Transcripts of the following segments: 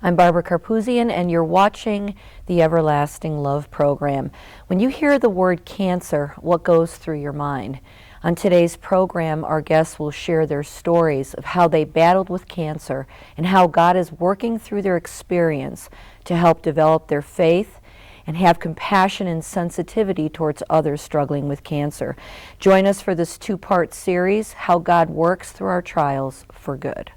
I'm Barbara Karpuzian, and you're watching the Everlasting Love program. When you hear the word cancer, what goes through your mind? On today's program, our guests will share their stories of how they battled with cancer and how God is working through their experience to help develop their faith and have compassion and sensitivity towards others struggling with cancer. Join us for this two-part series, How God Works Through Our Trials for Good.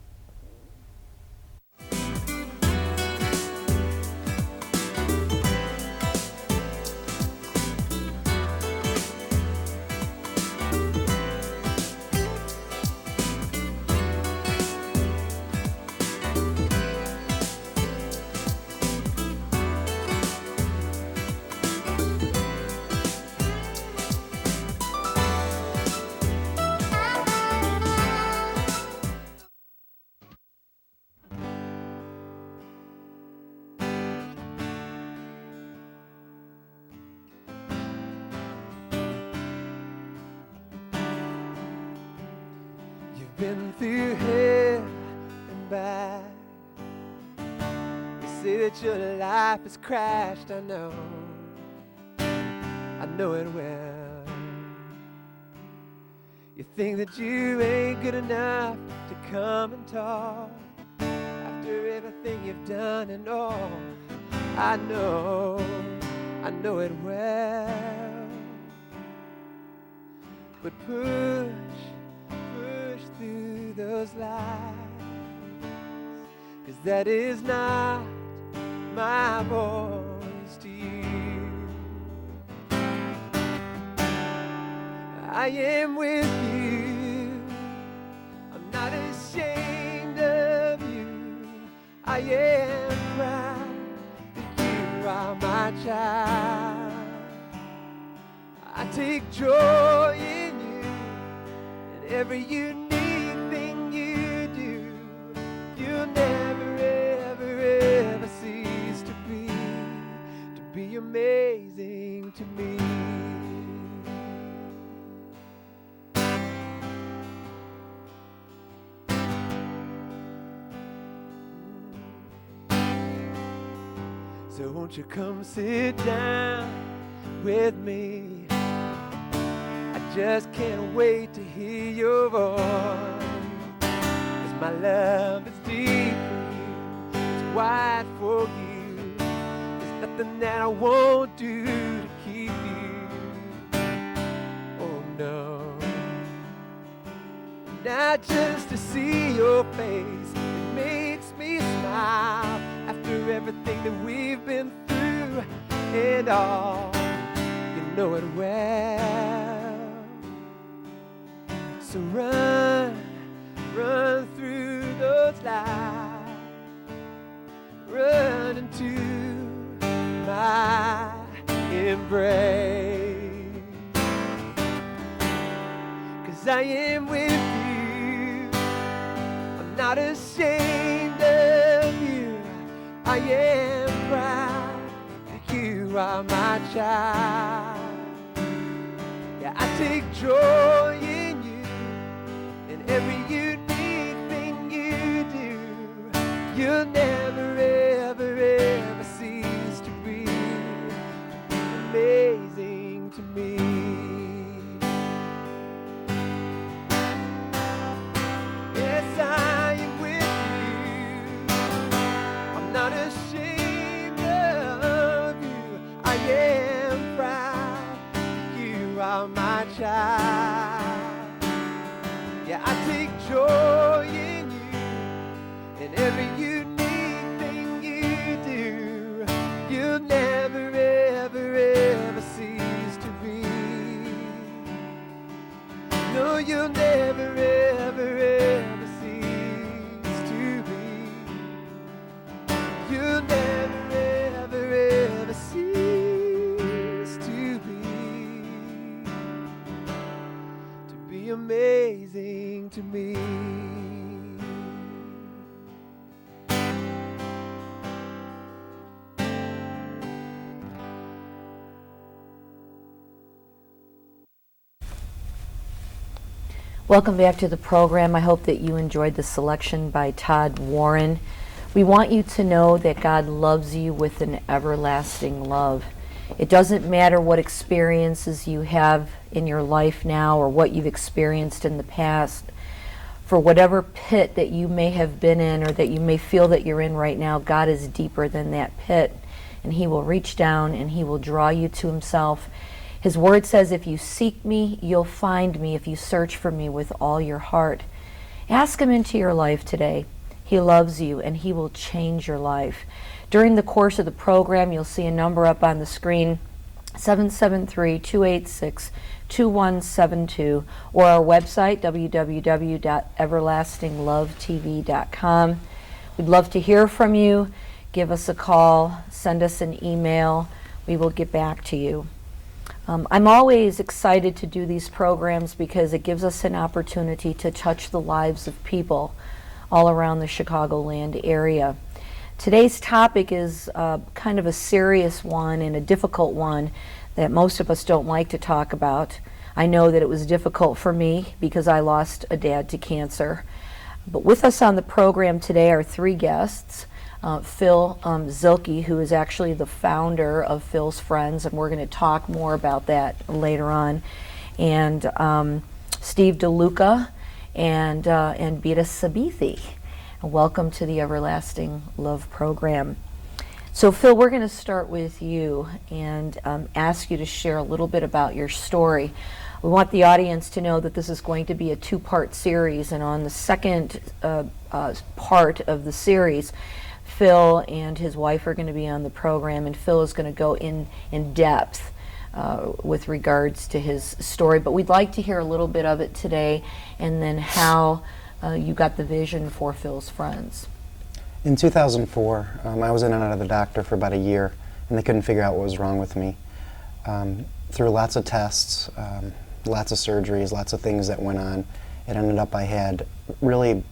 Been through hell and back. You say that your life has crashed, I know it well. You think that you ain't good enough to come and talk after everything you've done and all. I know it well. But push through those lies, 'cause that is not my voice to you. I am with you, I'm not ashamed of you. I am proud that you are my child. I take joy in you, and every unique thing you do. You'll never, ever, ever cease to be amazing to me. So won't you come sit down with me? I just can't wait to hear your voice. 'Cause my love is deep for you, it's wide for you. There's nothing that I won't do to keep you. Oh no. Not just to see your face, it makes me smile. After everything that we've been through and all, you know it well. So run through those lights, run into my embrace. 'Cause I am with you, I'm not ashamed of you. I am proud that you are my child. Yeah, I take joy in you, and every unique thing you do. You'll never, ever, ever cease to be amazing to me. Yes, I am with you. I'm not ashamed of you. I am proud you are my child. Yeah, I take joy in you, and every unique thing you do. You'll never, ever, ever cease to be. No, you'll never, ever, ever cease to be. You'll never, ever, ever cease to be amazing to me. Welcome back to the program. I hope that you enjoyed the selection by Todd Warren We want you to know that God loves you with an everlasting love. It doesn't matter what experiences you have in your life now or what you've experienced in the past. For whatever pit that you may have been in or that you may feel that you're in right now, God is deeper than that pit. And He will reach down and He will draw you to Himself. His word says, if you seek me, you'll find me if you search for me with all your heart. Ask Him into your life today. He loves you and He will change your life. During the course of the program, you'll see a number up on the screen, 773-286-2172, or our website, www.everlastinglovetv.com. We'd love to hear from you. Give us a call, send us an email. We will get back to you. I'm always excited to do these programs because it gives us an opportunity to touch the lives of people all around the Chicagoland area. Today's topic is kind of a serious one and a difficult one that most of us don't like to talk about. I know that it was difficult for me because I lost a dad to cancer. But with us on the program today are three guests. Phil Zielke, who is actually the founder of Phil's Friends, and we're going to talk more about that later on, and Steve DeLuca and Bita Sabithi. Welcome to the Everlasting Love Program. So Phil, we're going to start with you and ask you to share a little bit about your story. We want the audience to know that this is going to be a two-part series, and on the second part of the series, Phil and his wife are going to be on the program, and Phil is going to go in depth with regards to his story. But we'd like to hear a little bit of it today, and then how you got the vision for Phil's Friends. In 2004, I was in and out of the doctor for about a year, and they couldn't figure out what was wrong with me. Through lots of tests, lots of surgeries, lots of things that went on, it ended up I had really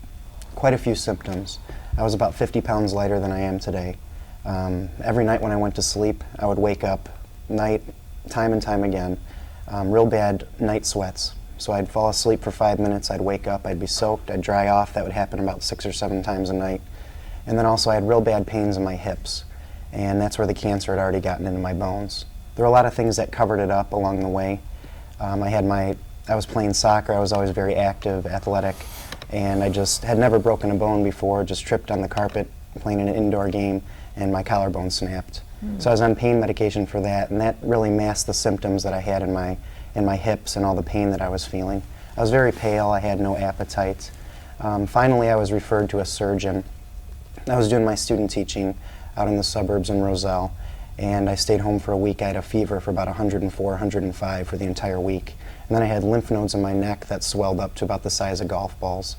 quite a few symptoms. I was about 50 pounds lighter than I am today. Every night when I went to sleep, I would wake up time and time again, real bad night sweats. So I'd fall asleep for 5 minutes, I'd wake up, I'd be soaked, I'd dry off. That would happen about 6 or 7 times a night. And then also I had real bad pains in my hips, and that's where the cancer had already gotten into my bones. There were a lot of things that covered it up along the way. I was playing soccer, I was always very active, athletic, and I just had never broken a bone before, just tripped on the carpet playing an indoor game, and my collarbone snapped. So I was on pain medication for that, and that really masked the symptoms that I had in my hips and all the pain that I was feeling. I was very pale, I had no appetite. Finally, I was referred to a surgeon. I was doing my student teaching out in the suburbs in Roselle, and I stayed home for a week. I had a fever for about 104, 105 for the entire week. And then I had lymph nodes in my neck that swelled up to about the size of golf balls.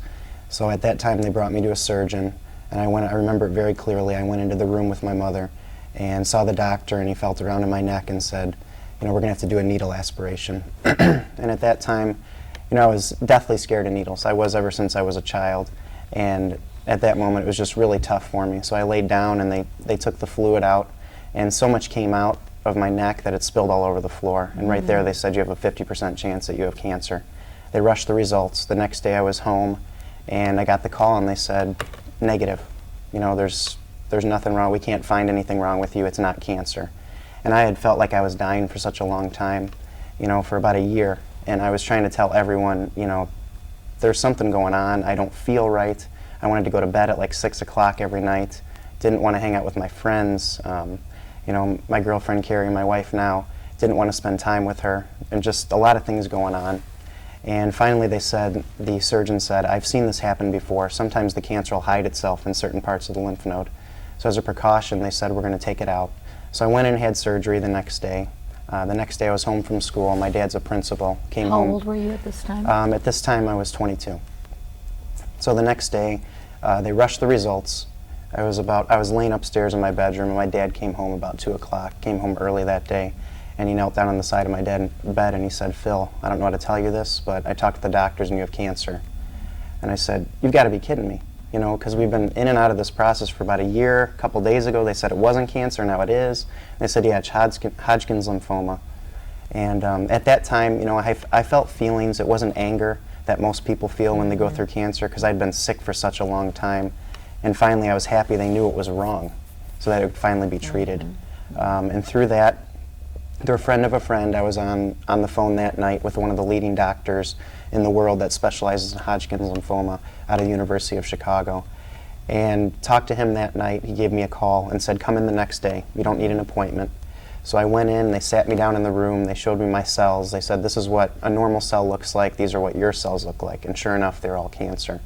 So at that time they brought me to a surgeon, and I remember it very clearly. I went into the room with my mother and saw the doctor, and he felt around in my neck and said, you know, we're going to have to do a needle aspiration. And at that time, you know, I was deathly scared of needles. I was ever since I was a child, and at that moment it was just really tough for me. So I laid down and they took the fluid out, and so much came out of my neck that it spilled all over the floor. And right there they said you have a 50% chance that you have cancer. They rushed the results. The next day I was home and I got the call and they said, negative. You know, there's nothing wrong. We can't find anything wrong with you. It's not cancer. And I had felt like I was dying for such a long time, you know, for about a year. And I was trying to tell everyone, you know, there's something going on. I don't feel right. I wanted to go to bed at like 6 o'clock every night. Didn't want to hang out with my friends. You know, my girlfriend Carrie, my wife now, didn't want to spend time with her, and just a lot of things going on. And finally the surgeon said, I've seen this happen before. Sometimes the cancer will hide itself in certain parts of the lymph node. So as a precaution, they said, we're going to take it out. So I went in and had surgery the next day. The next day I was home from school. My dad's a principal. Came home. How old were you at this time? At this time I was 22. So the next day they rushed the results. I was laying upstairs in my bedroom, and my dad came home about 2 o'clock, came home early that day, and he knelt down on the side of my bed and he said, Phil, I don't know how to tell you this, but I talked to the doctors and you have cancer. And I said, you've got to be kidding me, you know, because we've been in and out of this process for about a year. A couple days ago they said it wasn't cancer, now it is. They said, yeah, it's Hodgkin's lymphoma. And at that time, you know, I felt feelings. It wasn't anger that most people feel when they go through cancer, because I'd been sick for such a long time. And finally, I was happy they knew it was wrong, so that it would finally be treated. And through that, through a friend of a friend, I was on the phone that night with one of the leading doctors in the world that specializes in Hodgkin's lymphoma out of the University of Chicago. And talked to him that night. He gave me a call and said, come in the next day. You don't need an appointment. So I went in, they sat me down in the room, they showed me my cells. They said, this is what a normal cell looks like, these are what your cells look like. And sure enough, they're all cancer.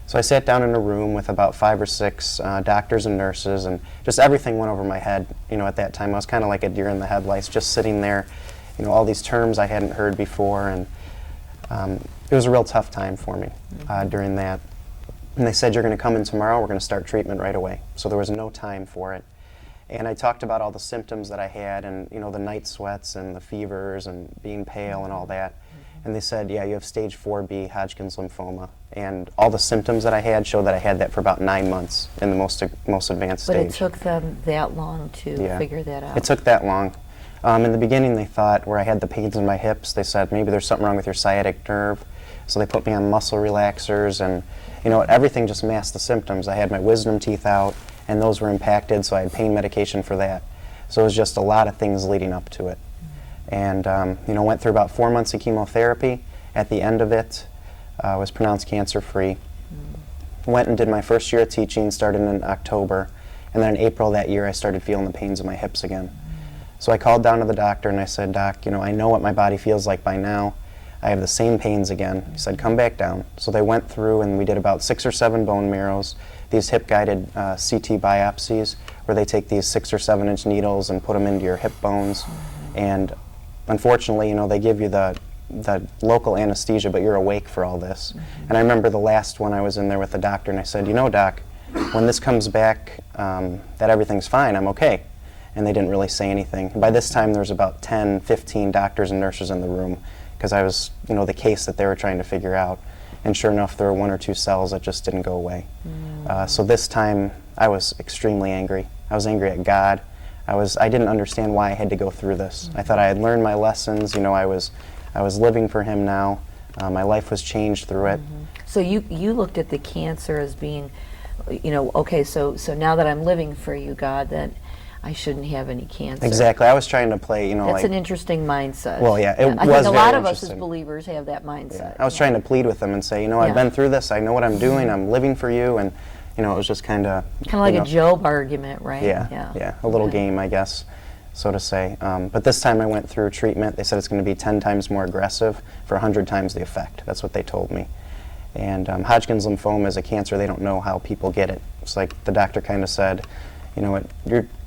So I sat down in a room with about 5 or 6 doctors and nurses, and just everything went over my head. You know, at that time, I was kind of like a deer in the headlights, just sitting there, you know, all these terms I hadn't heard before, and it was a real tough time for me during that. And they said, you're going to come in tomorrow, we're going to start treatment right away. So there was no time for it. And I talked about all the symptoms that I had, and you know, the night sweats and the fevers and being pale and all that. And they said, yeah, you have stage 4B Hodgkin's lymphoma. And all the symptoms that I had showed that I had that for about 9 months in the most advanced stage. But it took them that long to figure that out? It took that long. In the beginning, they thought, where I had the pains in my hips, they said, maybe there's something wrong with your sciatic nerve. So they put me on muscle relaxers, and you know, everything just masked the symptoms. I had my wisdom teeth out, and those were impacted, so I had pain medication for that. So it was just a lot of things leading up to it. And you know, went through about 4 months of chemotherapy. At the end of it, was pronounced cancer-free. Went and did my first year of teaching, started in October, and then in April that year I started feeling the pains in my hips again. So I called down to the doctor and I said, Doc, you know, I know what my body feels like by now. I have the same pains again. He said, come back down. So they went through and we did about 6 or 7 bone marrows, these hip-guided CT biopsies, where they take these 6 or 7 inch needles and put them into your hip bones. And unfortunately, you know, they give you the local anesthesia, but you're awake for all this. And I remember the last one I was in there with the doctor, and I said, you know, Doc, when this comes back that everything's fine, I'm okay. And they didn't really say anything. By this time, there was about 10, 15 doctors and nurses in the room, because I was, you know, the case that they were trying to figure out. And sure enough, there were 1 or 2 cells that just didn't go away. So this time, I was extremely angry. I was angry at God. I didn't understand why I had to go through this. I thought I had learned my lessons. You know, I was living for Him now. My life was changed through it. So you looked at the cancer as being, you know, okay, so now that I'm living for you, God, then I shouldn't have any cancer. Exactly. I was trying to play, you know, that's like... an interesting mindset. Well, yeah, it was I think a lot very of us as interesting. believers have that mindset. Yeah. I was trying to plead with them and say, you know, I've been through this, I know what I'm doing, I'm living for you, and, you know, it was just kind of... Kind of like a Job argument, right? Yeah, a little game, I guess, so to say. But this time I went through treatment. They said it's going to be 10 times more aggressive for 100 times the effect. That's what they told me. And Hodgkin's lymphoma is a cancer, they don't know how people get it. It's like the doctor kind of said, you know,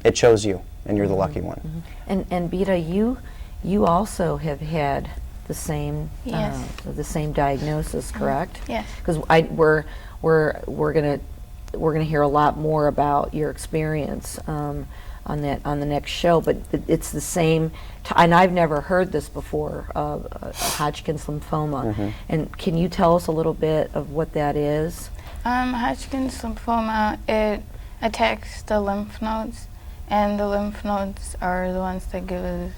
it chose you, and you're the lucky one. And Beta, you also have had the same the same diagnosis, correct? Yes. Because we're gonna hear a lot more about your experience on the next show, but it's the same. And I've never heard this before, Hodgkin's lymphoma. And can you tell us a little bit of what that is? Hodgkin's lymphoma, it attacks the lymph nodes, and the lymph nodes are the ones that give us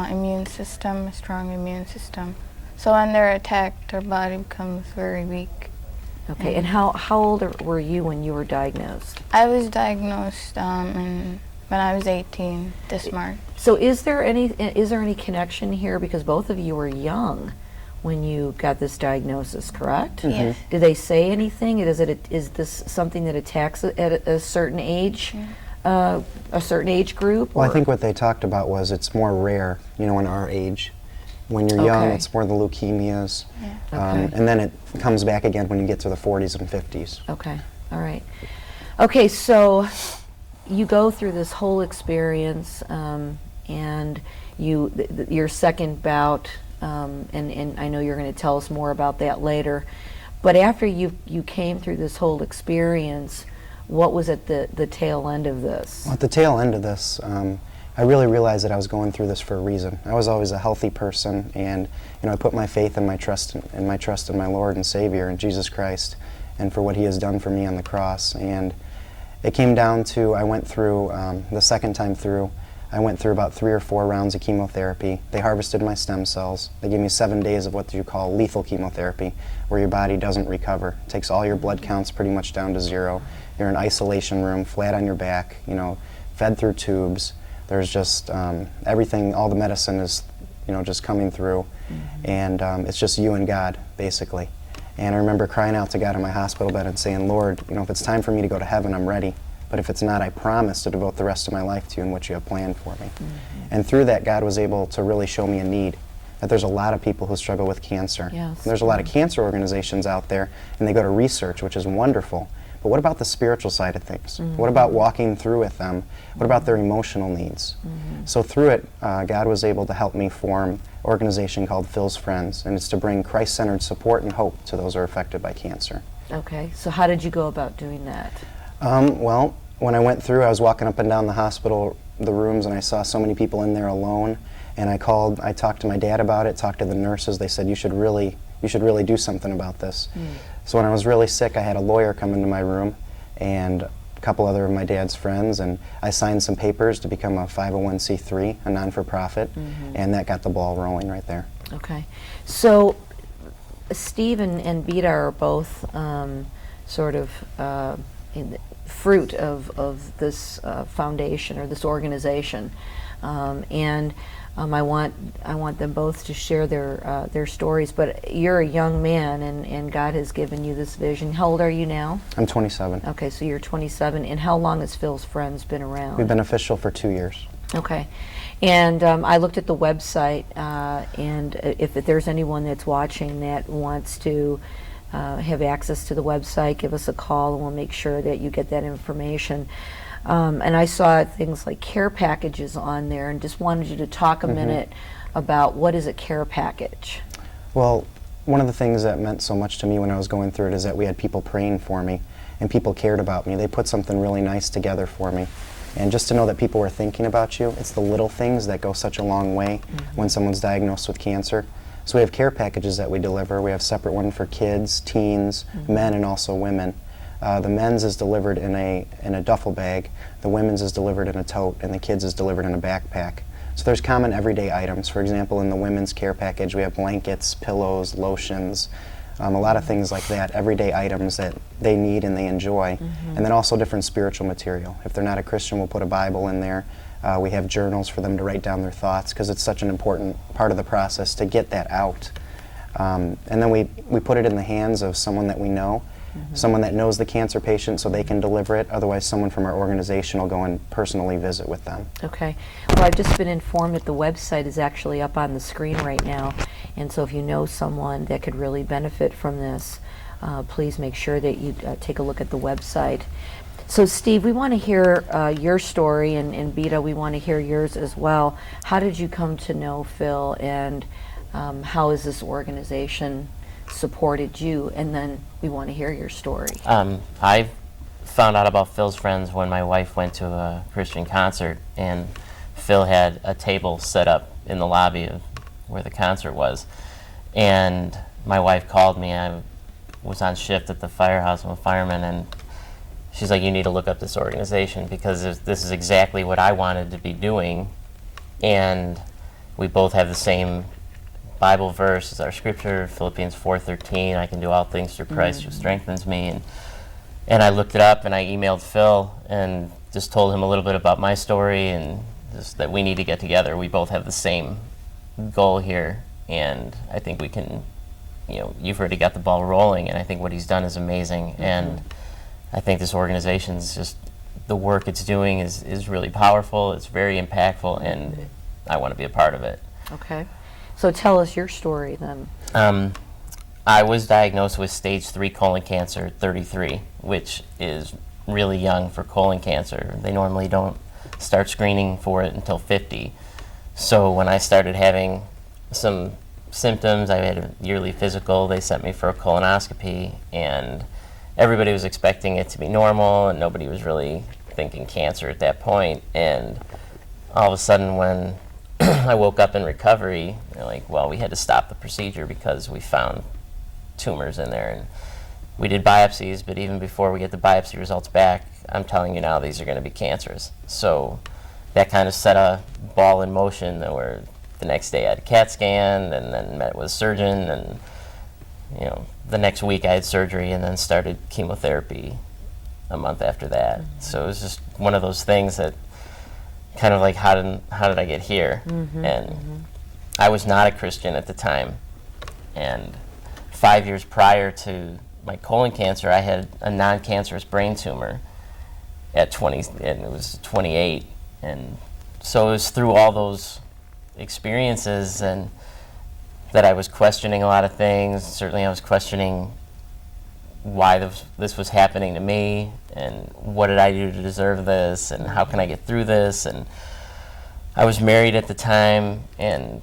immune system, a strong immune system. So when they're attacked, our body becomes very weak. Okay, and how old were you when you were diagnosed? I was diagnosed when I was 18 this March. So is there any connection here, because both of you were young when you got this diagnosis, correct? Yes. Did they say anything? Is this something that attacks at a certain age, a certain age group? Well, I think what they talked about was it's more rare, you know, in our age. When you're young, it's more the leukemias, and then it comes back again when you get to the 40s and 50s. Okay, all right. Okay, so you go through this whole experience, and your second bout, and I know you're going to tell us more about that later, but after you came through this whole experience, what was at the tail end of this? Well, at the tail end of this, I really realized that I was going through this for a reason. I was always a healthy person, and you know, I put my faith and my trust in my Lord and Savior, in Jesus Christ, and for what He has done for me on the cross. And it came down to, I went through, the second time through, I went through about 3 or 4 rounds of chemotherapy. They harvested my stem cells. They gave me 7 days of what you call lethal chemotherapy, where your body doesn't recover. It takes all your blood counts pretty much down to 0. You're in an isolation room, flat on your back, you know, fed through tubes. There's just everything, all the medicine is, you know, just coming through. And it's just you and God, basically. And I remember crying out to God in my hospital bed and saying, Lord, you know, if it's time for me to go to heaven, I'm ready. But if it's not, I promise to devote the rest of my life to you and what you have planned for me. And through that, God was able to really show me a need, that there's a lot of people who struggle with cancer. Yes. There's a lot of cancer organizations out there, and they go to research, which is wonderful. But what about the spiritual side of things? What about walking through with them? What about their emotional needs? So through it, God was able to help me form an organization called Phil's Friends, and it's to bring Christ-centered support and hope to those who are affected by cancer. Okay, so how did you go about doing that? Well, when I went through, I was walking up and down the hospital, the rooms, and I saw so many people in there alone. And I talked to my dad about it, talked to the nurses. They said, you should really do something about this. So when I was really sick, I had a lawyer come into my room and a couple other of my dad's friends, and I signed some papers to become a 501c3, a non-for-profit, and that got the ball rolling right there. Okay, so Steve and Beta are both sort of in the fruit of this foundation or this organization, and I want them both to share their stories. But you're a young man, and God has given you this vision. How old are you now? I'm 27. Okay, so you're 27. And how long has Phil's Friends been around? We've been official for 2 years. Okay, and I looked at the website, and if there's anyone that's watching that wants to have access to the website, give us a call and we'll make sure that you get that information. And I saw things like care packages on there, and just wanted you to talk a minute about what is a care package. Well, one of the things that meant so much to me when I was going through it is that we had people praying for me, and people cared about me. They put something really nice together for me. And just to know that people were thinking about you, it's the little things that go such a long way when someone's diagnosed with cancer. So we have care packages that we deliver. We have a separate one for kids, teens, men, and also women. The men's is delivered in a duffel bag, the women's is delivered in a tote, and the kids is delivered in a backpack. So there's common everyday items. For example, in the women's care package, we have blankets, pillows, lotions, a lot of things like that, everyday items that they need and they enjoy. And then also different spiritual material. If they're not a Christian, we'll put a Bible in there. We have journals for them to write down their thoughts, because it's such an important part of the process to get that out. And then we put it in the hands of someone that we know, someone that knows the cancer patient so they can deliver it. Otherwise, someone from our organization will go and personally visit with them. Okay. Well, I've just been informed that the website is actually up on the screen right now, and so if you know someone that could really benefit from this, please make sure that you take a look at the website. So Steve, we want to hear your story, and Beta, we want to hear yours as well. How did you come to know Phil, and how has this organization supported you? And then we want to hear your story. I found out about Phil's Friends when my wife went to a Christian concert, and Phil had a table set up in the lobby of where the concert was. And my wife called me. I was on shift at the firehouse. I'm a fireman, and she's like, you need to look up this organization, because this is exactly what I wanted to be doing. And we both have the same Bible verse as our scripture, Philippians 4:13, I can do all things through Christ who strengthens me. And I looked it up, and I emailed Phil and just told him a little bit about my story, and just that we need to get together. We both have the same goal here, and I think we can, you've already got the ball rolling, and I think what he's done is amazing. And I think this organization is just, the work it's doing is really powerful, it's very impactful, and I want to be a part of it. Okay. So tell us your story then. I was diagnosed with stage 3 colon cancer at 33, which is really young for colon cancer. They normally don't start screening for it until 50. So when I started having some symptoms, I had a yearly physical, they sent me for a colonoscopy, and everybody was expecting it to be normal, and nobody was really thinking cancer at that point. And all of a sudden, when I woke up in recovery, they're like, well, we had to stop the procedure because we found tumors in there. And we did biopsies, but even before we get the biopsy results back, I'm telling you now, these are going to be cancerous. So that kind of set a ball in motion where the next day I had a CAT scan and then met with a surgeon, and the next week I had surgery and then started chemotherapy a month after that. So it was just one of those things that kind of like, how did I get here? And I was not a Christian at the time. And 5 years prior to my colon cancer, I had a non-cancerous brain tumor at 20, and it was 28. And so it was through all those experiences and that I was questioning a lot of things. Certainly I was questioning why this was happening to me, and what did I do to deserve this, and how can I get through this. And I was married at the time, and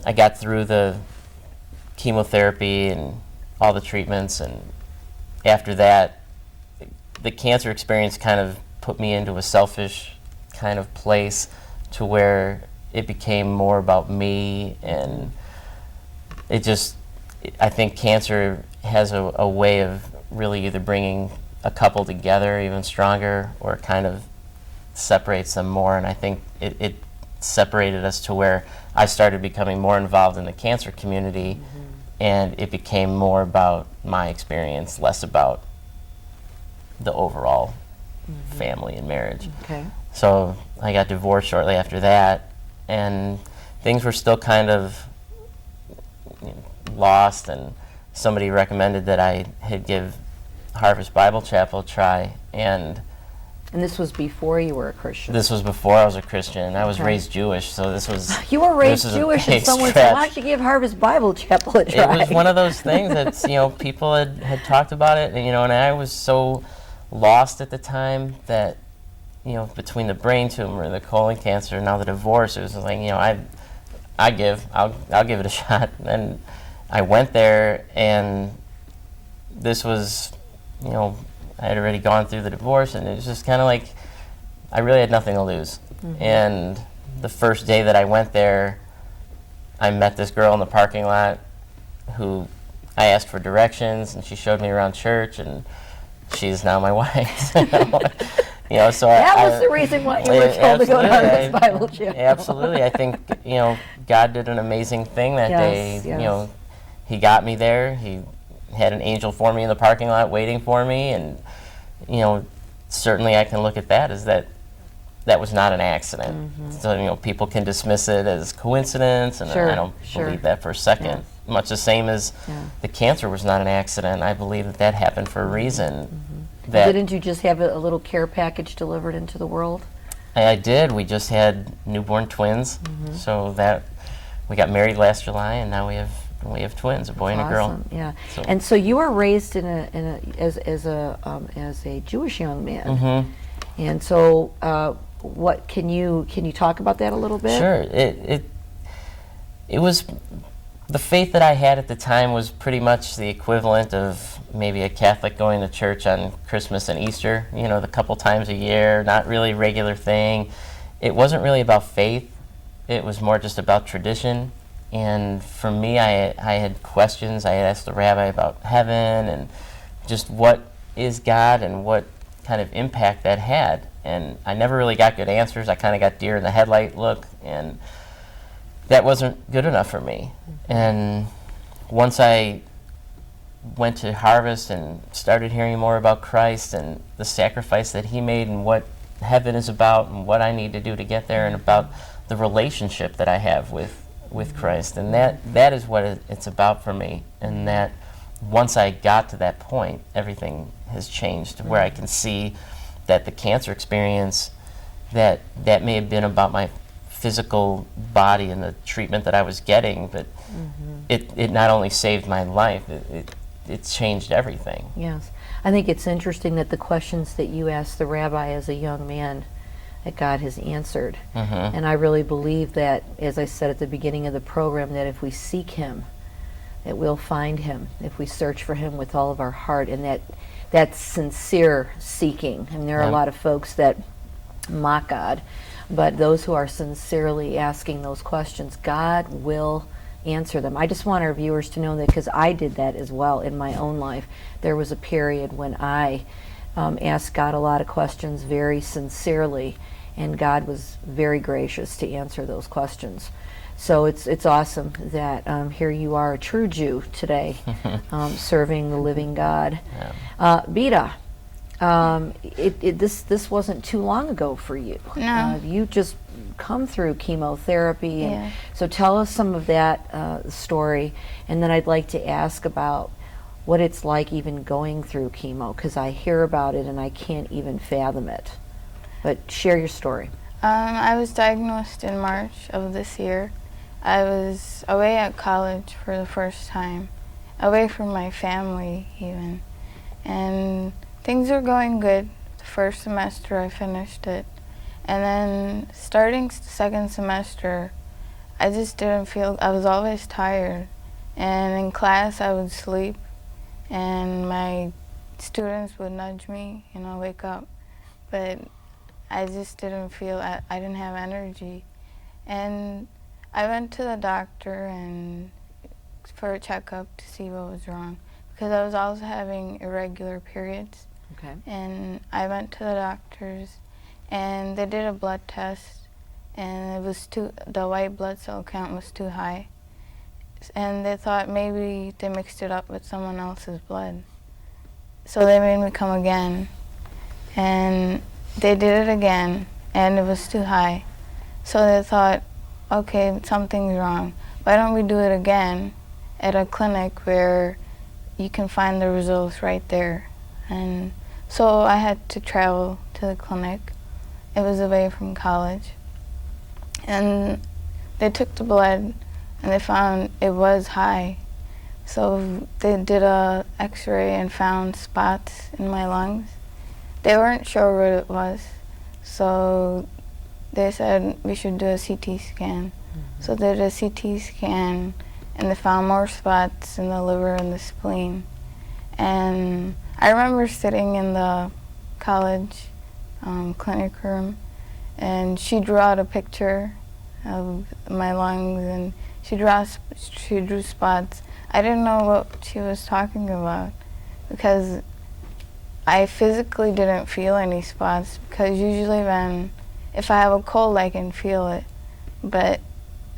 I got through the chemotherapy and all the treatments, and after that the cancer experience kind of put me into a selfish kind of place to where it became more about me. And I think cancer has a way of really either bringing a couple together even stronger, or it kind of separates them more. And I think it separated us to where I started becoming more involved in the cancer community, and it became more about my experience, less about the overall family and marriage. Okay. So I got divorced shortly after that, and things were still kind of lost, and somebody recommended that I had give Harvest Bible Chapel a try, and this was before you were a Christian? This was before I was a Christian. I was Okay. raised Jewish, so this was... You were raised this was a Jewish, and big someone said, stretch. why don't you give Harvest Bible Chapel a try? It was one of those things that people had talked about it, and and I was so lost at the time that between the brain tumor, the colon cancer, now the divorce, it was like I'll give it a shot. And I went there, and this was I had already gone through the divorce, and it was just kind of like I really had nothing to lose. And the first day that I went there, I met this girl in the parking lot who I asked for directions, and she showed me around church, and she's now my wife. So that was the reason why you were told to go to Harvest Bible Chapel. Absolutely. I think, God did an amazing thing that day. Yes. He got me there. He had an angel for me in the parking lot waiting for me, and, certainly I can look at that as that was not an accident. So, people can dismiss it as coincidence, and Sure, I don't sure. believe that for a second. Yeah. Much the same as Yeah. the cancer was not an accident. I believe that happened for a reason. That Didn't you just have a little care package delivered into the world? I did. We just had newborn twins, so that we got married last July, and now we have twins, a boy and a girl. Awesome, yeah. So- And so you were raised as a Jewish young man. And so what can you talk about that a little bit? Sure. It was the faith that I had at the time was pretty much the equivalent of maybe a Catholic going to church on Christmas and Easter, the couple times a year, not really a regular thing. It wasn't really about faith. It was more just about tradition. And for me, I had questions. I had asked the rabbi about heaven and just what is God and what kind of impact that had. And I never really got good answers. I kind of got deer in the headlight look, and that wasn't good enough for me. And once I went to Harvest and started hearing more about Christ and the sacrifice that he made and what heaven is about and what I need to do to get there, and about the relationship that I have with Christ, and that is what it's about for me. And that once I got to that point, everything has changed, where I can see that the cancer experience, that may have been about my physical body and the treatment that I was getting, but it not only saved my life, it changed everything. Yes. I think it's interesting that the questions that you asked the rabbi as a young man, that God has answered. And I really believe that, as I said at the beginning of the program, that if we seek him, that we'll find him, if we search for him with all of our heart, and that's sincere seeking. I mean, there are a lot of folks that mock God, but those who are sincerely asking those questions, God will answer them. I just want our viewers to know that, because I did that as well in my own life. There was a period when I asked God a lot of questions very sincerely, and God was very gracious to answer those questions. So it's awesome that here you are, a true Jew today, serving the living God. Yeah. Beta, this wasn't too long ago for you. No. You just come through chemotherapy, and Yeah. so tell us some of that story, and then I'd like to ask about what it's like even going through chemo, because I hear about it and I can't even fathom it. But share your story. I was diagnosed in March of this year. I was away at college for the first time, away from my family even, and things were going good. The first semester I finished it, and then starting the second semester, I just didn't feel, I was always tired, and in class I would sleep, and my students would nudge me, wake up, but I just didn't feel, I didn't have energy. And I went to the doctor and for a checkup to see what was wrong, because I was also having irregular periods. Okay. And I went to the doctors, and they did a blood test, and the white blood cell count was too high. And they thought maybe they mixed it up with someone else's blood. So they made me come again, and they did it again, and it was too high. So they thought, okay, something's wrong. Why don't we do it again at a clinic where you can find the results right there? And so I had to travel to the clinic. It was away from college. And they took the blood, and they found it was high. So they did a x-ray and found spots in my lungs. They weren't sure what it was, so they said we should do a CT scan. So they did a CT scan, and they found more spots in the liver and the spleen. And I remember sitting in the college clinic room, and she drew out a picture of my lungs, and she drew spots. I didn't know what she was talking about, because I physically didn't feel any spots, because usually if I have a cold I can feel it, but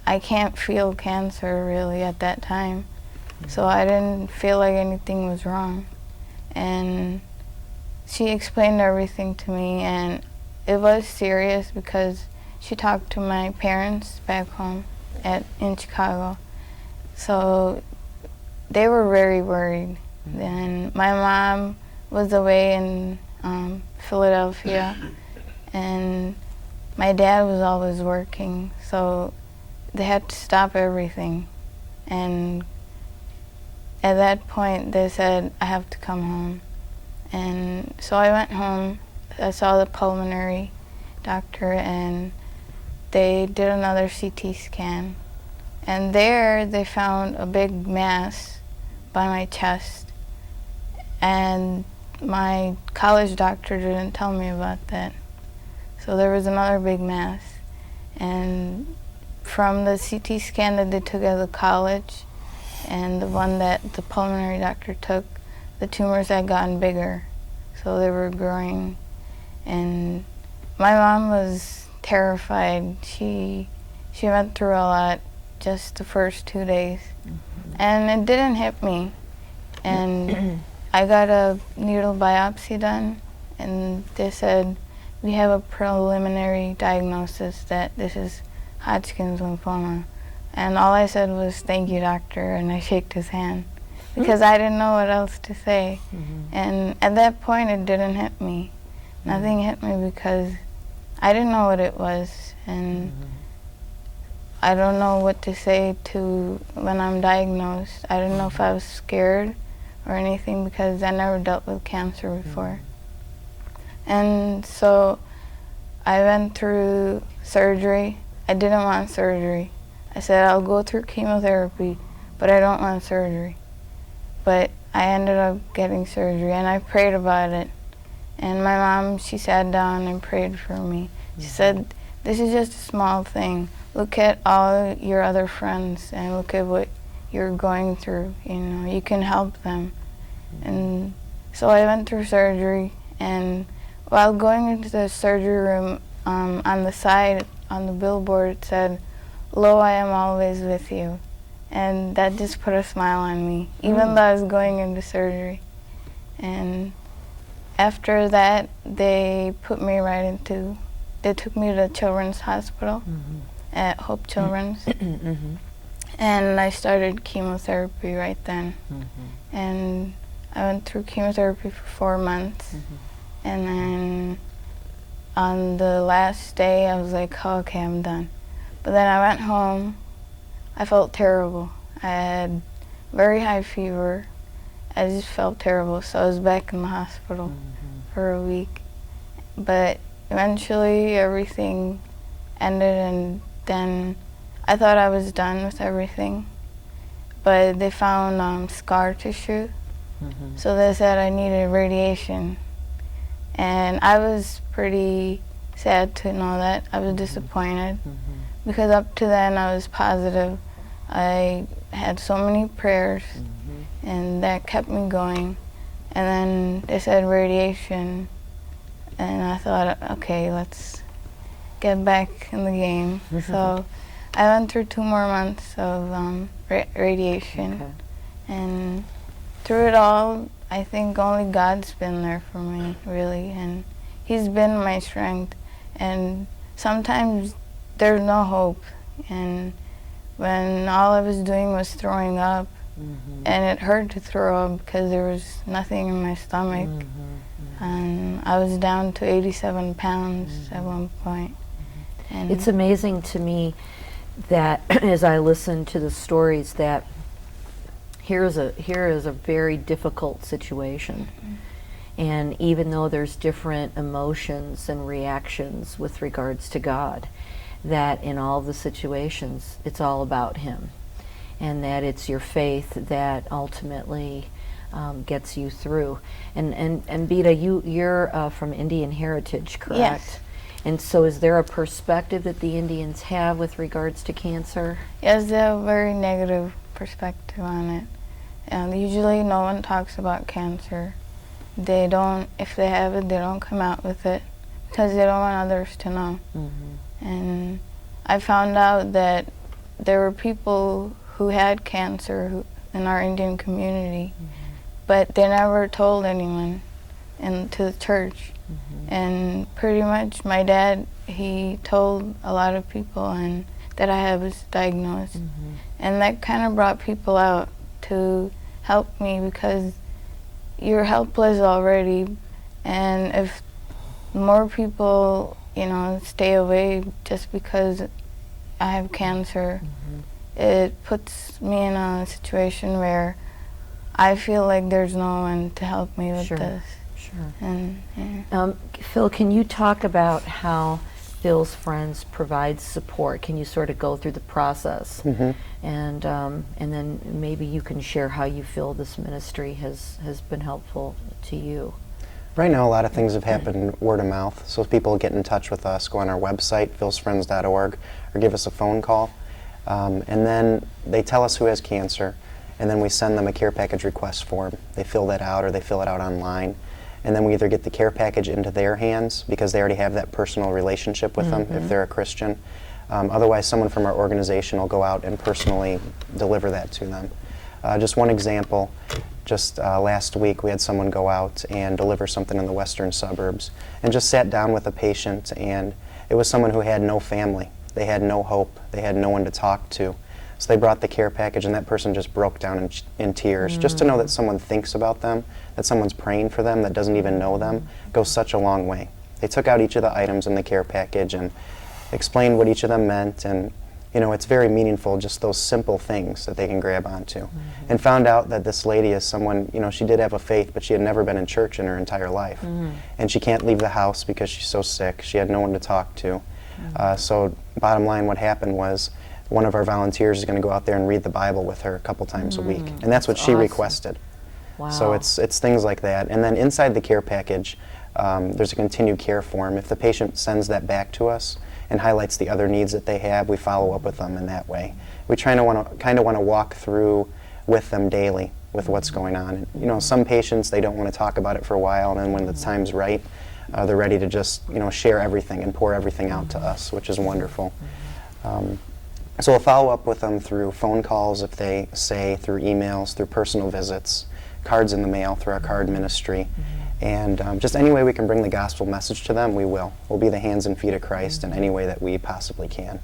I can't feel cancer really at that time. So I didn't feel like anything was wrong. And she explained everything to me, and it was serious because she talked to my parents back home in Chicago. So they were very worried. And my mom was away in Philadelphia, and my dad was always working, so they had to stop everything. And at that point they said, I have to come home. And so I went home. I saw the pulmonary doctor, and they did another CT scan. And there they found a big mass by my chest. And my college doctor didn't tell me about that. So there was another big mass. And from the CT scan that they took at the college and the one that the pulmonary doctor took, the tumors had gotten bigger. So they were growing. And my mom was terrified. She went through a lot just the first 2 days. And it didn't hit me. And I got a needle biopsy done, and they said, we have a preliminary diagnosis that this is Hodgkin's lymphoma. And all I said was, thank you, doctor, and I shook his hand, because I didn't know what else to say. And at that point, it didn't hit me. Nothing hit me because I didn't know what it was, and I don't know what to say to when I'm diagnosed. I didn't know if I was scared or anything, because I never dealt with cancer before. And so I went through surgery. I didn't want surgery. I said, I'll go through chemotherapy, but I don't want surgery. But I ended up getting surgery, and I prayed about it. And my mom, she sat down and prayed for me. She said, this is just a small thing. Look at all your other friends and look at what you're going through. You can help them. And so I went through surgery, and while going into the surgery room, on the side, on the billboard, it said, "Lo, I am always with you." And that just put a smile on me, even though I was going into surgery. And after that, they took me to the Children's Hospital at Hope Children's. And I started chemotherapy right then. And I went through chemotherapy for 4 months. And then on the last day, I was like, oh, okay, I'm done. But then I went home. I felt terrible. I had very high fever. I just felt terrible. So I was back in the hospital for a week. But eventually everything ended, and then I thought I was done with everything. But they found scar tissue. So they said I needed radiation. And I was pretty sad to know that. I was disappointed because up to then I was positive. I had so many prayers and that kept me going. And then they said radiation, and I thought, okay, let's get back in the game. So I went through 2 more months of radiation. And through it all, I think only God's been there for me, really, and He's been my strength. And sometimes there's no hope, and when all I was doing was throwing up, and it hurt to throw up because there was nothing in my stomach, and I was down to 87 pounds at one point. And It's amazing to me that as I listen to the stories that here is a very difficult situation. And even though there's different emotions and reactions with regards to God, that in all the situations, it's all about Him. And that it's your faith that ultimately gets you through. And Beta, you're from Indian heritage, correct? Yes. And so is there a perspective that the Indians have with regards to cancer? Yes, they have a very negative perspective on it. Usually no one talks about cancer. They don't, if they have it, they don't come out with it because they don't want others to know. And I found out that there were people who had cancer in our Indian community, but they never told anyone to the church. And pretty much my dad, he told a lot of people and that I was diagnosed. And that kind of brought people out to help me because you're helpless already, and if more people, stay away just because I have cancer, it puts me in a situation where I feel like there's no one to help me with this. And Phil, can you talk about how Phil's friends provide support? Can you sort of go through the process? And then maybe you can share how you feel this ministry has been helpful to you. Right now, a lot of things have happened word of mouth. So people get in touch with us, go on our website, philsfriends.org, or give us a phone call. And then they tell us who has cancer, and then we send them a care package request form. They fill that out, or they fill it out online. And then we either get the care package into their hands because they already have that personal relationship with them if they're a Christian. Otherwise, someone from our organization will go out and personally deliver that to them. Just one example, just last week we had someone go out and deliver something in the western suburbs and just sat down with a patient, and it was someone who had no family. They had no hope. They had no one to talk to. So they brought the care package, and that person just broke down in tears. Just to know that someone thinks about them, that someone's praying for them that doesn't even know them, goes such a long way. They took out each of the items in the care package and explained what each of them meant, and it's very meaningful, just those simple things that they can grab onto. And found out that this lady is someone, she did have a faith, but she had never been in church in her entire life. And she can't leave the house because she's so sick. She had no one to talk to. So bottom line, what happened was one of our volunteers is going to go out there and read the Bible with her a couple times a week. And that's what she requested. Wow. So it's things like that. And then inside the care package, there's a continued care form. If the patient sends that back to us and highlights the other needs that they have, we follow up with them in that way. We kind of want to walk through with them daily with what's going on. And, some patients, they don't want to talk about it for a while, and then when the time's right, They're ready to just, share everything and pour everything out to us, which is wonderful. So we'll follow up with them through phone calls, if they say, through emails, through personal visits, cards in the mail through our card ministry. And just any way we can bring the gospel message to them, we will. We'll be the hands and feet of Christ in any way that we possibly can.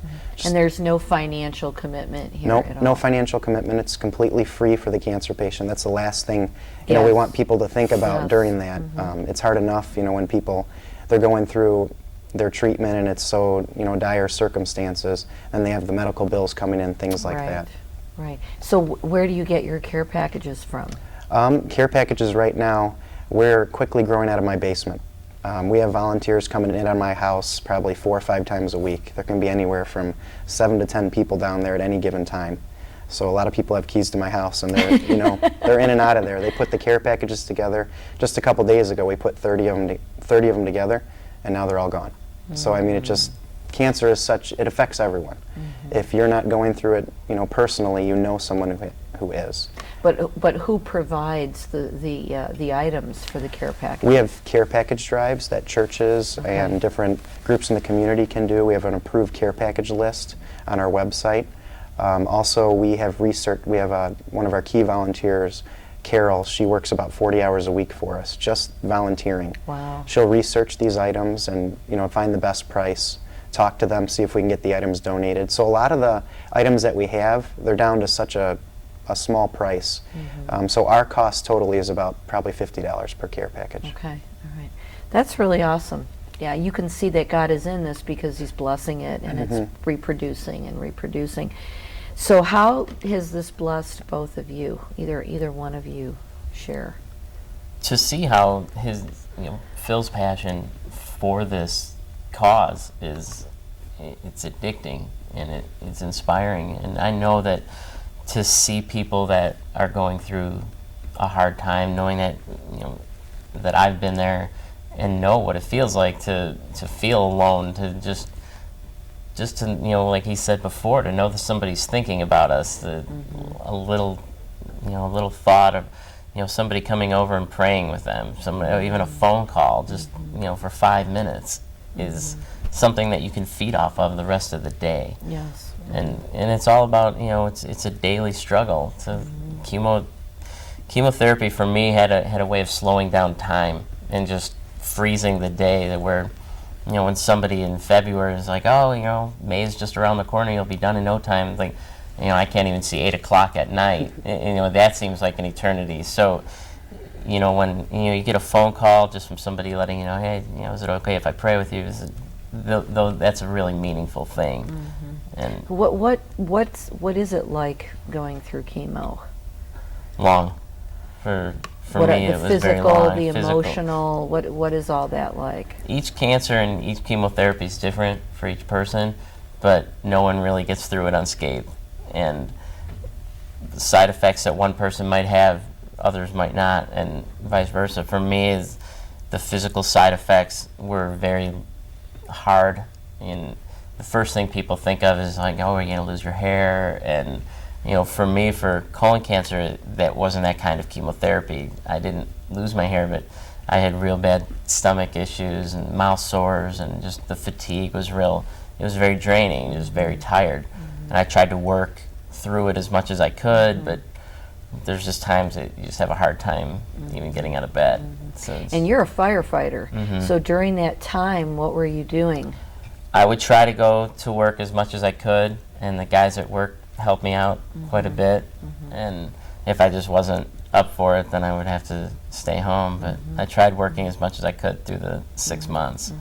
And there's no financial commitment here No, at all? no financial commitment. It's completely free for the cancer patient. That's the last thing we Yes. want people to think about Yes. during that. It's hard enough, when people, they're going through their treatment and it's so, dire circumstances, and they have the medical bills coming in, things like that. Right. So where do you get your care packages from? Care packages right now, we're quickly growing out of my basement. We have volunteers coming in on my house probably 4 or 5 times a week. There can be anywhere from 7 to 10 people down there at any given time. So a lot of people have keys to my house, and they're, they're in and out of there. They put the care packages together. Just a couple days ago, we put 30 of them together, and now they're all gone. So I mean, cancer is such, it affects everyone. If you're not going through it, personally, someone who is. But who provides the items for the care package? We have care package drives that churches and different groups in the community can do. We have an approved care package list on our website. Also, we have one of our key volunteers, Carol. She works about 40 hours a week for us, just volunteering. Wow. She'll research these items and find the best price, talk to them, see if we can get the items donated. So a lot of the items that we have, they're down to such a small price. So our cost totally is about probably $50 per care package. Okay, all right. That's really awesome. Yeah, you can see that God is in this because He's blessing it and it's reproducing and reproducing. So how has this blessed both of you? Either one of you share. To see how Phil's passion for this cause it's addicting and it's inspiring, and I know that to see people that are going through a hard time, knowing that that I've been there and know what it feels like to feel alone, to just to like he said before, to know that somebody's thinking about us, a little thought of somebody coming over and praying with them, even a phone call just for 5 minutes is something that you can feed off of the rest of the day. Yes. And it's all about it's a daily struggle. Chemotherapy for me had a way of slowing down time and just freezing the day, that where when somebody in February is like, oh, May's just around the corner, you'll be done in no time. It's like, I can't even see 8 o'clock at night. That seems like an eternity. So, when you get a phone call just from somebody letting you know, hey, is it okay if I pray with you? That's a really meaningful thing. And what is it like going through chemo? long. For What me, are it the was very physical, long. the Physical. emotional? What is all that like? Each cancer and each chemotherapy is different for each person, but no one really gets through it unscathed. And the side effects that one person might have, others might not, and vice versa. For me, the physical side effects were very hard. And the first thing people think of is like, oh, are you going to lose your hair? And for me, for colon cancer, that wasn't that kind of chemotherapy. I didn't lose my hair, but I had real bad stomach issues and mouth sores, and just the fatigue was real. It was very draining. It was very tired. And I tried to work through it as much as I could, but there's just times that you just have a hard time even getting out of bed. So And you're a firefighter, so during that time, what were you doing? I would try to go to work as much as I could, and the guys at work helped me out quite a bit. And if I just wasn't up for it, then I would have to stay home. But I tried working as much as I could through the 6 months.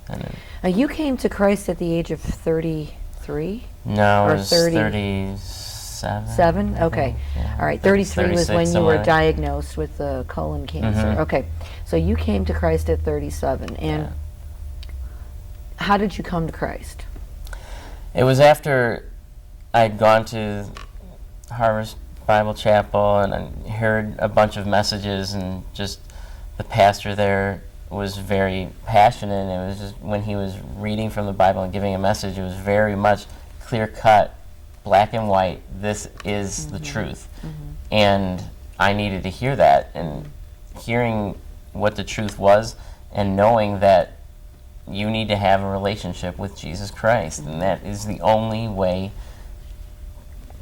And then, You came to Christ at the age of 33? no, Or it was 37. 7? I Okay. think, yeah. All right, 33 was 36 when you somewhere. were diagnosed with the colon cancer. Okay, so you came to Christ at 37. And how did you come to Christ? It was after I'd gone to Harvest Bible Chapel and I heard a bunch of messages, and just the pastor there was very passionate. It was just when he was reading from the Bible and giving a message, it was very much clear cut, black and white. This is the truth. And I needed to hear that, and hearing what the truth was and knowing that you need to have a relationship with Jesus Christ, and that is the only way.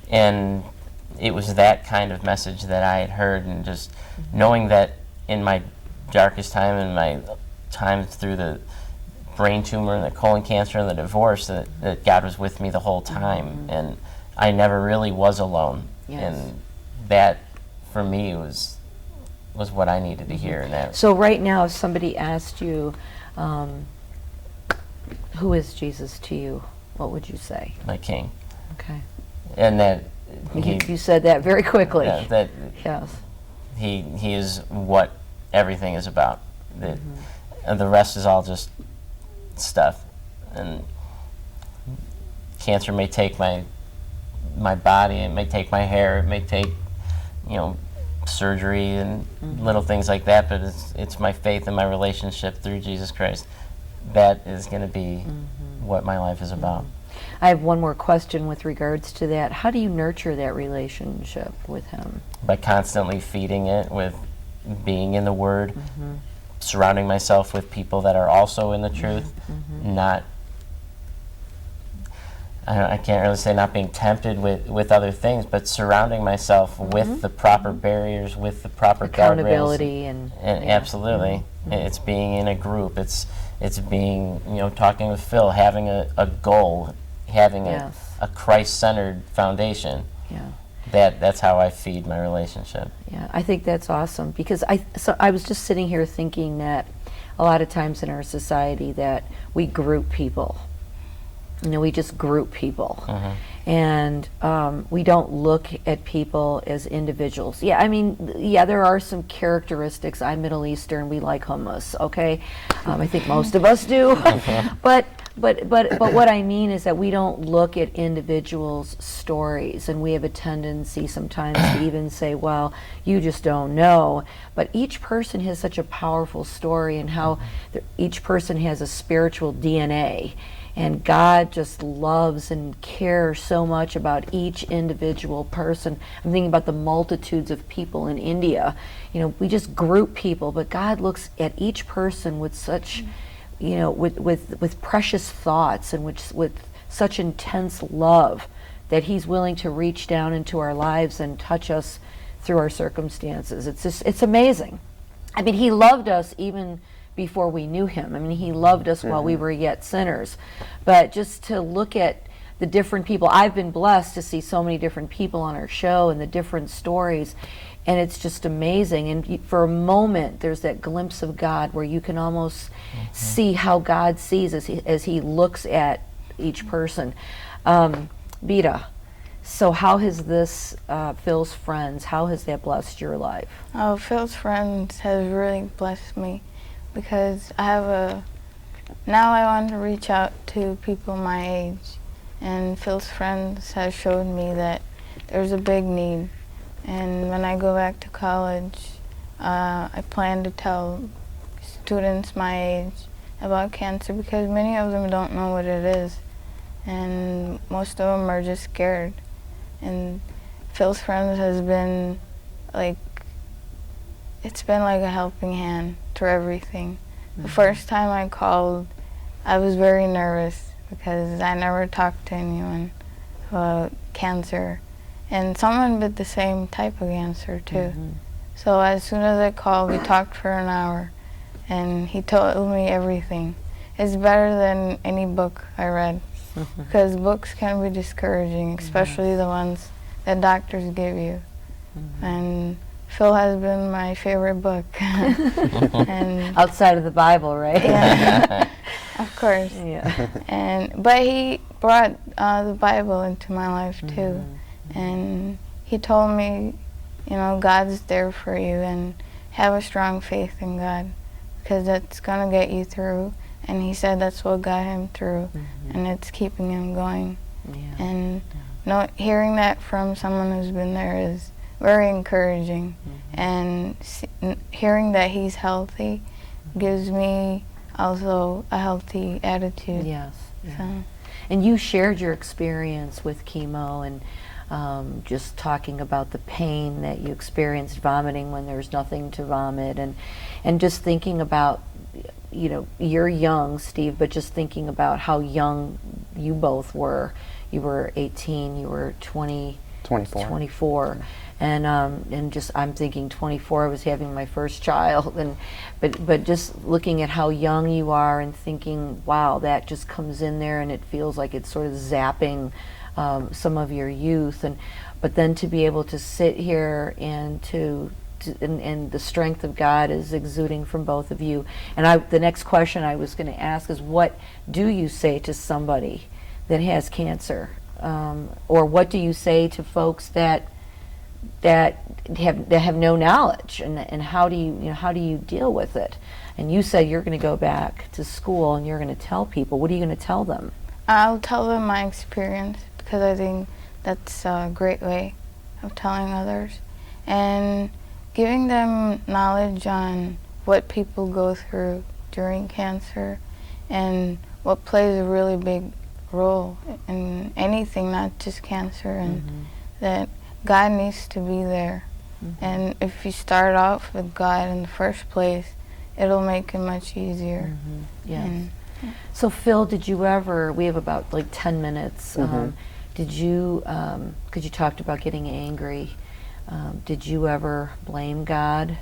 And it was that kind of message that I had heard, and just knowing that in my darkest time, in my time through the brain tumor and the colon cancer and the divorce, that God was with me the whole time, and I never really was alone. Yes. And that, for me, was what I needed to hear. And that. So right now, if somebody asked you, who is Jesus to you, what would you say? My King. Okay. And that You said that very quickly. that Yes. he is what everything is about. And the rest is all just stuff. And cancer may take my body, it may take my hair, it may take, surgery and little things like that, but it's my faith and my relationship through Jesus Christ. That is going to be what my life is about. I have one more question with regards to that. How do you nurture that relationship with him? By constantly feeding it with being in the Word, surrounding myself with people that are also in the truth, not, I can't really say not being tempted with other things, but surrounding myself with the proper barriers, with the proper accountability guardrails. and Absolutely. It's being in a group. It's being, talking with Phil, having a goal, having a Christ-centered foundation. Yeah. That's how I feed my relationship. Yeah, I think that's awesome, because I was just sitting here thinking that a lot of times in our society that we group people. We just group people. And we don't look at people as individuals. Yeah, there are some characteristics. I'm Middle Eastern, we like hummus, okay? I think most of us do. But what I mean is that we don't look at individuals' stories, and we have a tendency sometimes to even say, well, you just don't know. But each person has such a powerful story, and how each person has a spiritual DNA. And God just loves and cares so much about each individual person. I'm thinking about the multitudes of people in India. We just group people, but God looks at each person with such, with precious thoughts, and with such intense love that He's willing to reach down into our lives and touch us through our circumstances. It's amazing. He loved us even before we knew Him. He loved us while we were yet sinners. But just to look at the different people, I've been blessed to see so many different people on our show and the different stories, and it's just amazing. And for a moment, there's that glimpse of God where you can almost see how God sees as He looks at each person. Beta, so how has this, Phil's Friends, how has that blessed your life? Oh, Phil's Friends has really blessed me, because now I want to reach out to people my age, and Phil's Friends has showed me that there's a big need. And when I go back to college, I plan to tell students my age about cancer, because many of them don't know what it is, and most of them are just scared. And Phil's Friends has been it's been like a helping hand to everything. The first time I called, I was very nervous, because I never talked to anyone about cancer. And someone with the same type of cancer too. So as soon as I called, we talked for an hour, and he told me everything. It's better than any book I read, because books can be discouraging, especially the ones that doctors give you. And Phil has been my favorite book. And outside of the Bible, right? Yeah, of course. Yeah. But he brought the Bible into my life too, and he told me, God's there for you, and have a strong faith in God, because that's gonna get you through. And he said that's what got him through, and it's keeping him going. And hearing that from someone who's been there is very encouraging, and hearing that he's healthy gives me also a healthy attitude. Yes. So. And you shared your experience with chemo, and just talking about the pain that you experienced vomiting when there's nothing to vomit, and just thinking about, you know, you're young, Steve, but just thinking about how young you both were. You were 18, you were 24. And just, I'm thinking 24, I was having my first child, and but just looking at how young you are and thinking, wow, that just comes in there and it feels like it's sort of zapping some of your youth, but then to be able to sit here and and the strength of God is exuding from both of you. And the next question I was going to ask is, what do you say to somebody that has cancer, or what do you say to folks that have no knowledge, and how do you deal with it? And you said you're going to go back to school and you're going to tell people. What are you going to tell them? I'll tell them my experience, because I think that's a great way of telling others, and giving them knowledge on what people go through during cancer and what plays a really big role in anything, not just cancer, and that God needs to be there. And if you start off with God in the first place, it'll make it much easier. Yes. And, so Phil, did you ever, we have about like 10 minutes, did you, because you talked about getting angry, did you ever blame God?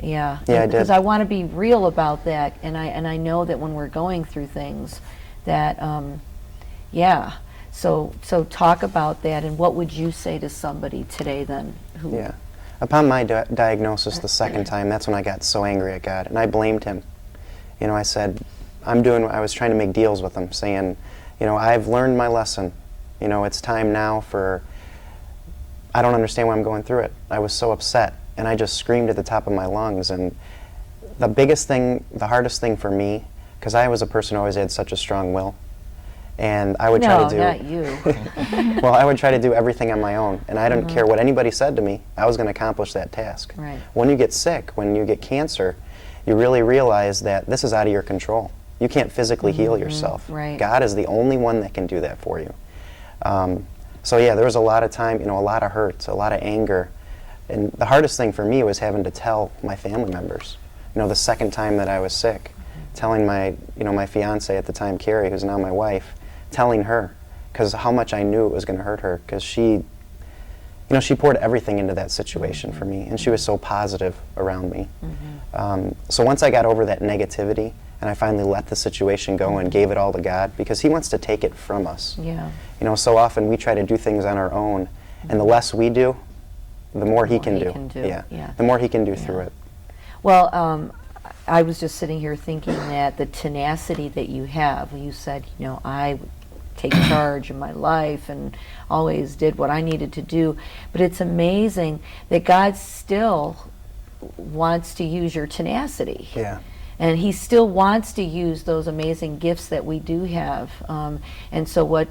Yeah, I did. Because I want to be real about that, and I know that when we're going through things, that yeah. So talk about that, and what would you say to somebody today then? Yeah. Upon my diagnosis the second time, that's when I got so angry at God, and I blamed Him. You know, I said, I was trying to make deals with Him, saying, you know, I've learned my lesson. You know, it's time now for, I don't understand why I'm going through it. I was so upset, and I just screamed at the top of my lungs. And the biggest thing, the hardest thing for me, because I was a person who always had such a strong will, and I would try to do... No, not you. Well, I would try to do everything on my own, and I didn't care what anybody said to me. I was going to accomplish that task. Right. When you get sick, when you get cancer, you really realize that this is out of your control. You can't physically heal yourself. Right. God is the only one that can do that for you. So yeah, there was a lot of time, you know, a lot of hurt, a lot of anger. And the hardest thing for me was having to tell my family members. You know, the second time that I was sick, telling my fiance at the time, Carrie, who's now my wife, telling her, because how much I knew it was going to hurt her, because she poured everything into that situation for me, and she was so positive around me. So once I got over that negativity, and I finally let the situation go and gave it all to God, because He wants to take it from us. Yeah. You know, so often we try to do things on our own, and the less we do, the more He can do. Yeah. The more He can do through it. Well, I was just sitting here thinking that the tenacity that you have, you said, you know, I would take charge of my life and always did what I needed to do, but it's amazing that God still wants to use your tenacity. Yeah. And He still wants to use those amazing gifts that we do have. And so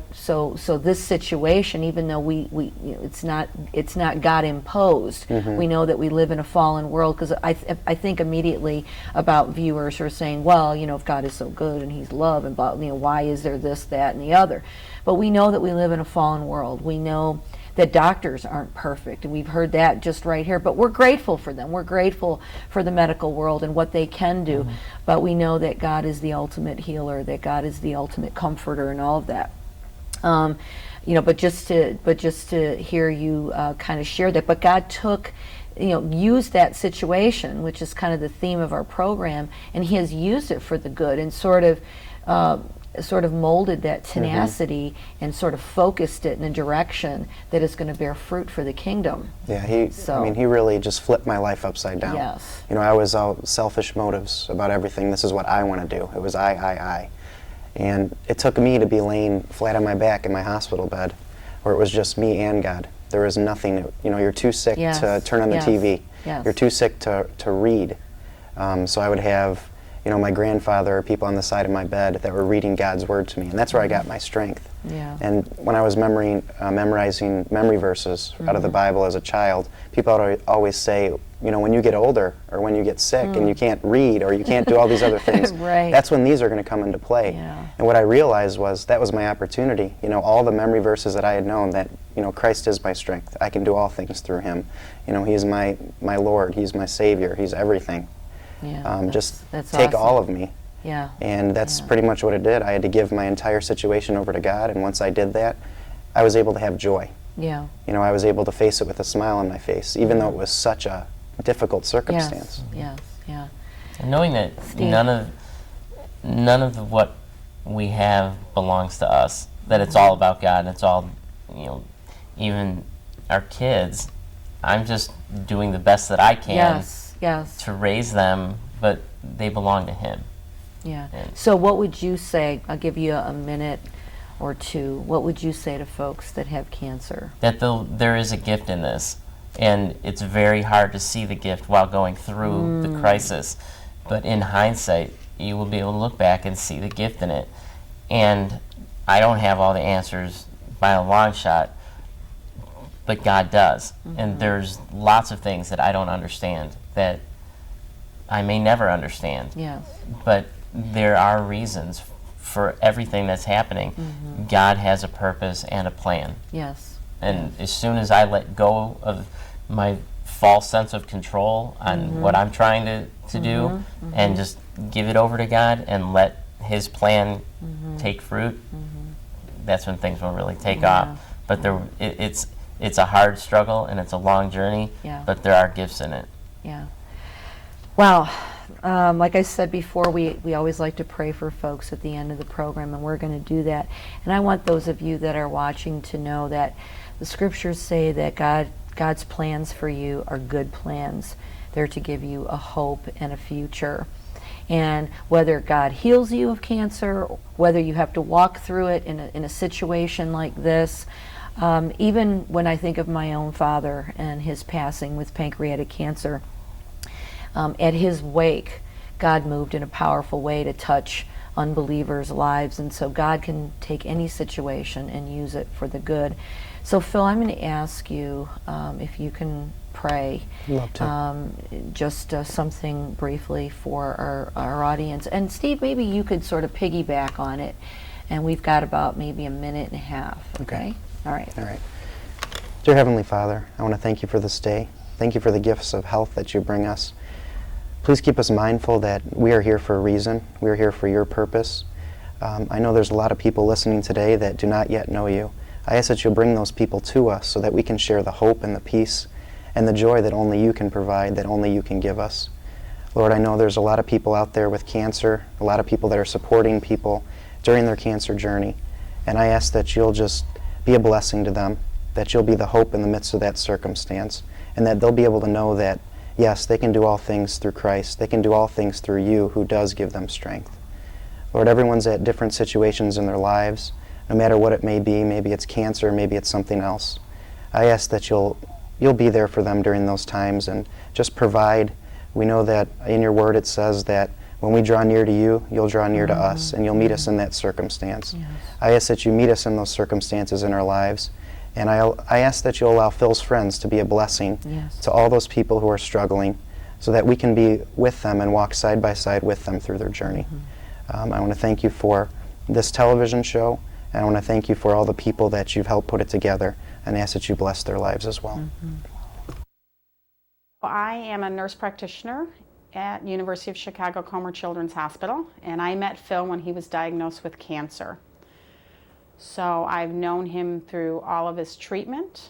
this situation, even though we you know, it's not God imposed. We know that we live in a fallen world, because I think immediately about viewers who are saying, well, you know, if God is so good and He's love, and you know, why is there this, that, and the other? But we know that we live in a fallen world. We know that doctors aren't perfect, and we've heard that just right here, but we're grateful for them. We're grateful for the medical world and what they can do, but we know that God is the ultimate healer, that God is the ultimate comforter, and all of that. You know, but just to hear you kind of share that, but God took, you know, used that situation, which is kind of the theme of our program, and He has used it for the good, and sort of molded that tenacity and sort of focused it in a direction that is going to bear fruit for the kingdom. Yeah, He really just flipped my life upside down. Yes. You know, I was all selfish motives about everything. This is what I want to do. It was I. And it took me to be laying flat on my back in my hospital bed, where it was just me and God. There was nothing, you know, you're too sick to turn on the TV. Yes. You're too sick to read. So I would have, you know, my grandfather or people on the side of my bed that were reading God's Word to me. And that's where I got my strength. Yeah. And when I was memorizing memory verses out of the Bible as a child, people would always say, you know, when you get older or when you get sick and you can't read or you can't do all these other things, Right. that's when these are going to come into play. Yeah. And what I realized was that was my opportunity. You know, all the memory verses that I had known, that, you know, Christ is my strength. I can do all things through Him. You know, He is my Lord. He's my Savior. He's everything. Yeah. Just that's take awesome. all of me. Yeah. And that's pretty much what it did. I had to give my entire situation over to God, and once I did that, I was able to have joy. Yeah. You know, I was able to face it with a smile on my face, even though it was such a difficult circumstance. Yes. Yeah. And knowing that Steve. none of what we have belongs to us, that it's all about God, and it's all, you know, even our kids, I'm just doing the best that I can Yes. Yes. to raise them, but they belong to Him. Yeah. And- So what would you say, I'll give you a minute or two, what would you say to folks that have cancer? That there is a gift in this, and it's very hard to see the gift while going through the crisis. But in hindsight, you will be able to look back and see the gift in it. And I don't have all the answers by a long shot, but God does. And there's lots of things that I don't understand, that I may never understand. Yes. But there are reasons for everything that's happening. God has a purpose and a plan. Yes. And as soon as I let go of my false sense of control on what I'm trying to do and just give it over to God and let His plan take fruit, that's when things will really take off. But it's a hard struggle and it's a long journey, Yeah. but there are gifts in it. Yeah. Well, like I said before, we always like to pray for folks at the end of the program, and we're going to do that. And I want those of you that are watching to know that the scriptures say that God's plans for you are good plans. They're to give you a hope and a future. And whether God heals you of cancer, whether you have to walk through it in a situation like this, even when I think of my own father and his passing with pancreatic cancer, at his wake, God moved in a powerful way to touch unbelievers' lives, and so God can take any situation and use it for the good. So Phil, I'm going to ask you if you can pray. Love to. Just something briefly for our audience. And Steve, maybe you could sort of piggyback on it, and we've got about maybe a minute and a half. Okay? All right. All right. Dear Heavenly Father, I want to thank you for this day. Thank you for the gifts of health that you bring us. Please keep us mindful that we are here for a reason. We are here for your purpose. I know there's a lot of people listening today that do not yet know you. I ask that you'll bring those people to us so that we can share the hope and the peace and the joy that only you can provide, that only you can give us. Lord, I know there's a lot of people out there with cancer, a lot of people that are supporting people during their cancer journey. And I ask that you'll just be a blessing to them, that you'll be the hope in the midst of that circumstance, and that they'll be able to know that yes, they can do all things through Christ. They can do all things through you who does give them strength. Lord, everyone's at different situations in their lives, no matter what it may be. Maybe it's cancer, maybe it's something else. I ask that you'll be there for them during those times and just provide. We know that in your word it says that when we draw near to you, you'll draw near to us, and you'll meet us in that circumstance. Yes. I ask that you meet us in those circumstances in our lives. And I ask that you'll allow Phil's friends to be a blessing Yes. to all those people who are struggling, so that we can be with them and walk side by side with them through their journey. I want to thank you for this television show, and I want to thank you for all the people that you've helped put it together, and ask that you bless their lives as well. I am a nurse practitioner at University of Chicago Comer Children's Hospital, and I met Phil when he was diagnosed with cancer. So I've known him through all of his treatment,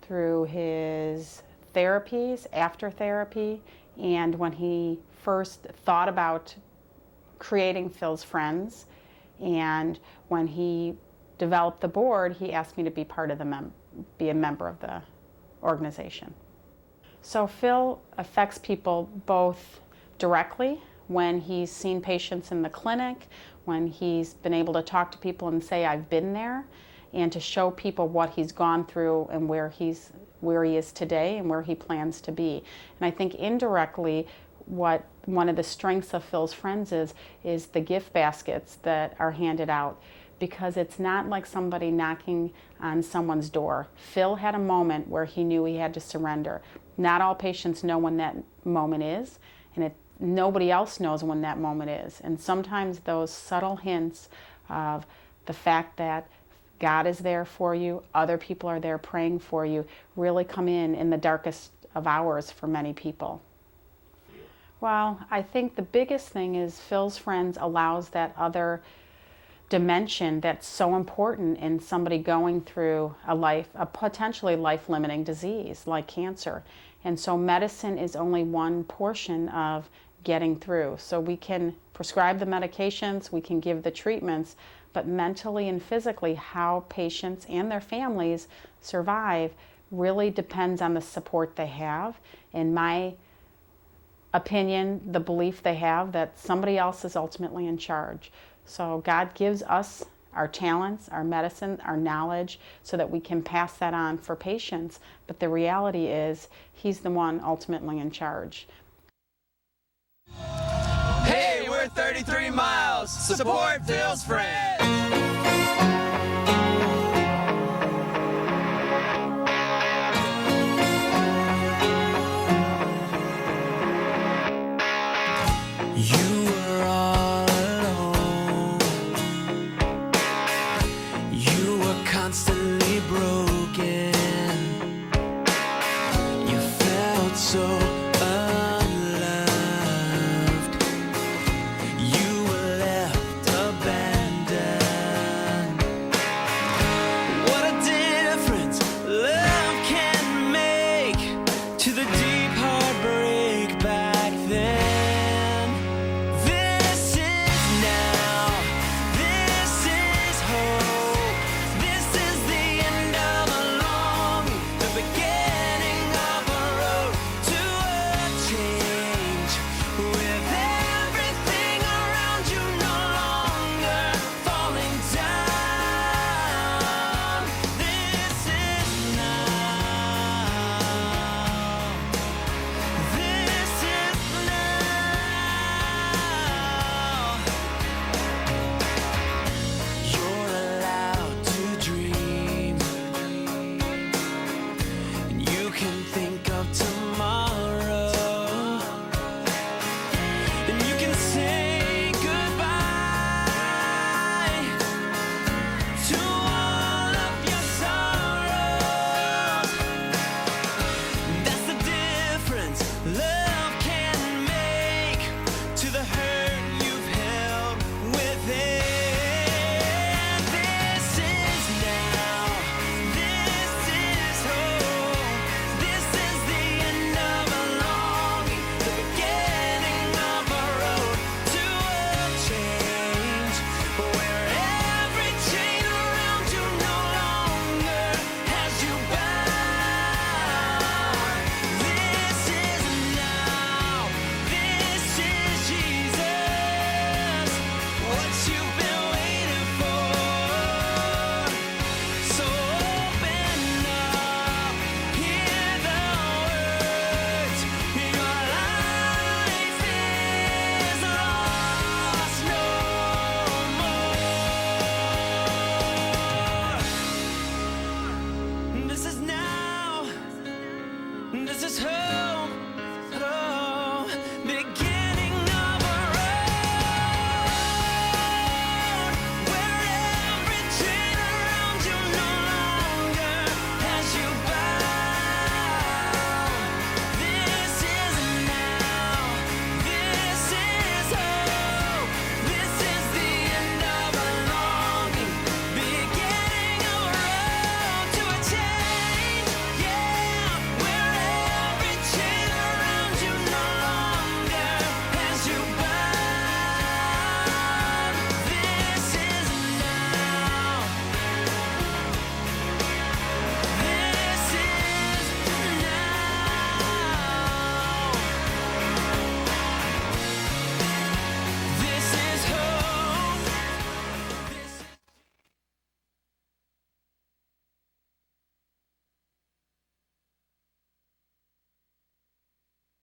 through his therapies, after therapy, and when he first thought about creating Phil's Friends, and when he developed the board, he asked me to be part of be a member of the organization. So Phil affects people both directly when he's seen patients in the clinic, when he's been able to talk to people and say, I've been there, and to show people what he's gone through and where he is today and where he plans to be. And I think indirectly, what one of the strengths of Phil's Friends is the gift baskets that are handed out, because it's not like somebody knocking on someone's door. Phil had a moment where he knew he had to surrender. Not all patients know when that moment is, and nobody else knows when that moment is. And sometimes those subtle hints of the fact that God is there for you, other people are there praying for you, really come in the darkest of hours for many people. Well, I think the biggest thing is Phil's Friends allows that other dimension that's so important in somebody going through a potentially life-limiting disease like cancer. And so medicine is only one portion of getting through. So we can prescribe the medications, we can give the treatments, but mentally and physically how patients and their families survive really depends on the support they have. In my opinion, the belief they have that somebody else is ultimately in charge. So God gives us our talents, our medicine, our knowledge, so that we can pass that on for patients. But the reality is, He's the one ultimately in charge. Hey, we're 33 miles. Support Phil's Friends.